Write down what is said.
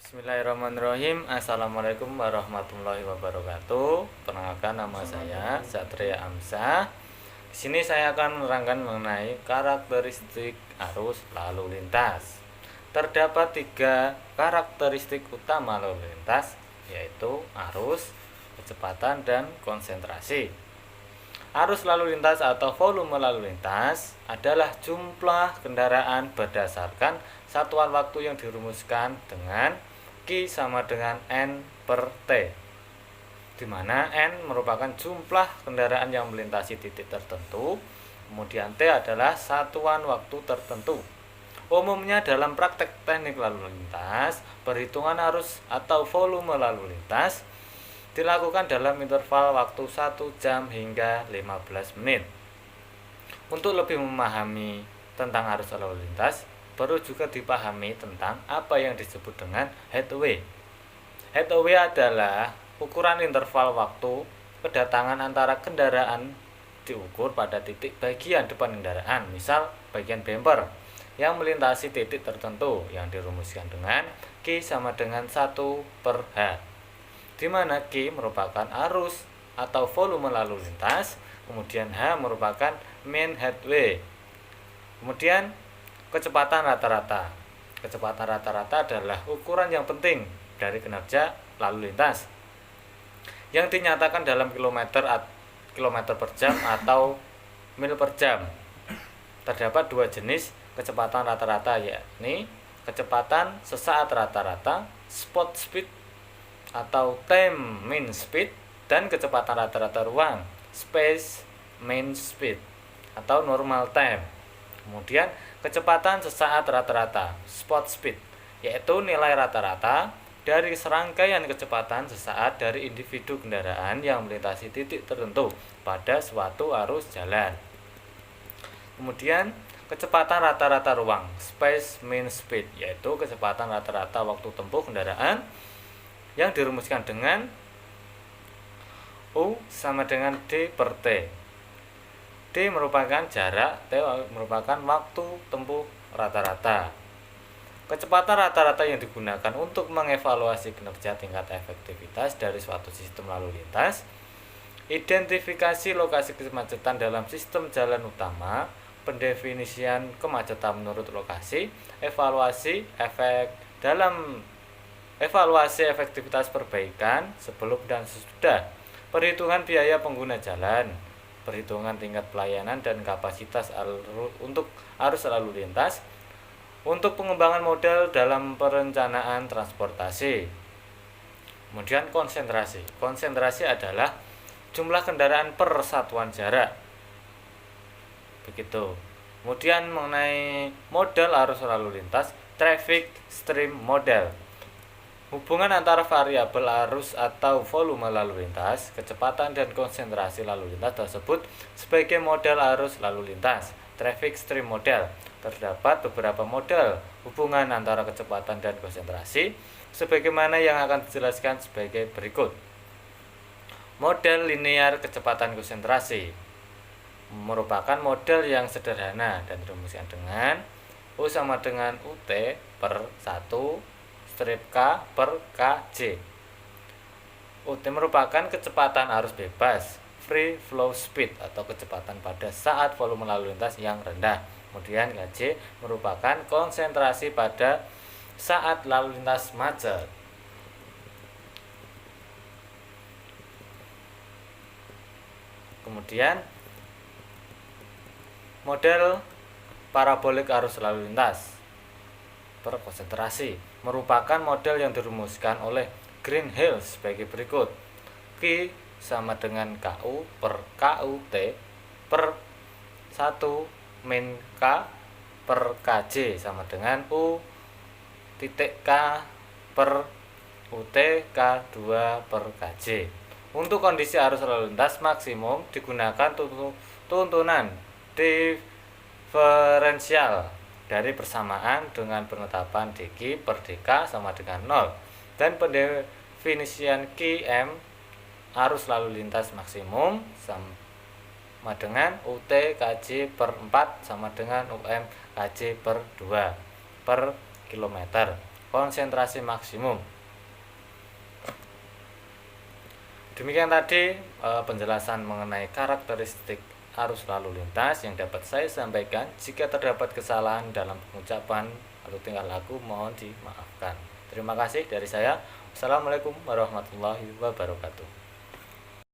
Bismillahirrahmanirrahim. Assalamualaikum warahmatullahi wabarakatuh. Perkenalkan, nama saya Satria Amsah. Di sini saya akan menerangkan mengenai karakteristik arus lalu lintas. Terdapat 3 karakteristik utama lalu lintas, yaitu arus, kecepatan, dan konsentrasi. Arus lalu lintas atau volume lalu lintas adalah jumlah kendaraan berdasarkan satuan waktu yang dirumuskan dengan Q sama dengan N per T, di mana N merupakan jumlah kendaraan yang melintasi titik tertentu, kemudian T adalah satuan waktu tertentu. Umumnya dalam praktek teknik lalu lintas, perhitungan arus atau volume lalu lintas dilakukan dalam interval waktu 1 jam hingga 15 menit. Untuk lebih memahami tentang arus lalu lintas, perlu juga dipahami tentang apa yang disebut dengan headway. Headway adalah ukuran interval waktu kedatangan antara kendaraan diukur pada titik bagian depan kendaraan, misal bagian bumper, yang melintasi titik tertentu yang dirumuskan dengan Q sama dengan 1 per H, di mana Q merupakan arus atau volume lalu lintas, kemudian H merupakan mean headway. Kemudian kecepatan rata-rata. Kecepatan rata-rata adalah ukuran yang penting dari kinerja lalu lintas yang dinyatakan dalam kilometer per jam atau mil per jam. Terdapat 2 jenis kecepatan rata-rata, yakni kecepatan sesaat rata-rata spot speed atau time mean speed, dan kecepatan rata-rata ruang space mean speed atau normal time. Kemudian kecepatan sesaat rata-rata spot speed, yaitu nilai rata-rata dari serangkaian kecepatan sesaat dari individu kendaraan yang melintasi titik tertentu pada suatu arus jalan. Kemudian kecepatan rata-rata ruang space mean speed, yaitu kecepatan rata-rata waktu tempuh kendaraan yang dirumuskan dengan U sama dengan D per T. D merupakan jarak, T merupakan waktu tempuh rata-rata. Kecepatan rata-rata yang digunakan untuk mengevaluasi kinerja tingkat efektivitas dari suatu sistem lalu lintas, identifikasi lokasi kemacetan dalam sistem jalan utama, pendefinisian kemacetan menurut lokasi, evaluasi efektivitas perbaikan sebelum dan sesudah, perhitungan biaya pengguna jalan, perhitungan tingkat pelayanan dan kapasitas untuk arus lalu lintas, untuk pengembangan model dalam perencanaan transportasi. Kemudian konsentrasi. Konsentrasi adalah jumlah kendaraan per satuan jarak. Begitu. Kemudian mengenai model arus lalu lintas, traffic stream model. Hubungan antara variabel arus atau volume lalu lintas, kecepatan dan konsentrasi lalu lintas tersebut sebagai model arus lalu lintas, traffic stream model. Terdapat beberapa model hubungan antara kecepatan dan konsentrasi, sebagaimana yang akan dijelaskan sebagai berikut. Model linear kecepatan konsentrasi merupakan model yang sederhana dan dirumuskan dengan U sama dengan UT per 1 strip K per KJ. UT merupakan kecepatan arus bebas, free flow speed, atau kecepatan pada saat volume lalu lintas yang rendah. Kemudian KJ merupakan konsentrasi pada saat lalu lintas macet. Kemudian model parabolik arus lalu lintas per konsentrasi merupakan model yang dirumuskan oleh Greenhill sebagai berikut. Q sama dengan KU per KUT per 1 min K per KJ sama dengan U titik K per UT K2 per KJ. Untuk kondisi arus lalu lintas maksimum digunakan tuntunan diferensial dari persamaan dengan penetapan dq per dk sama dengan 0, dan pendefinisian Qm arus lalu lintas maksimum sama dengan UT Kj per 4 sama dengan UM Kj per 2 per kilometer. konsentrasi maksimum. Demikian tadi penjelasan mengenai karakteristik arus lalu lintas yang dapat saya sampaikan. Jika terdapat kesalahan dalam pengucapan atau tingkah laku, mohon dimaafkan. Terima kasih dari saya. Wassalamualaikum warahmatullahi wabarakatuh.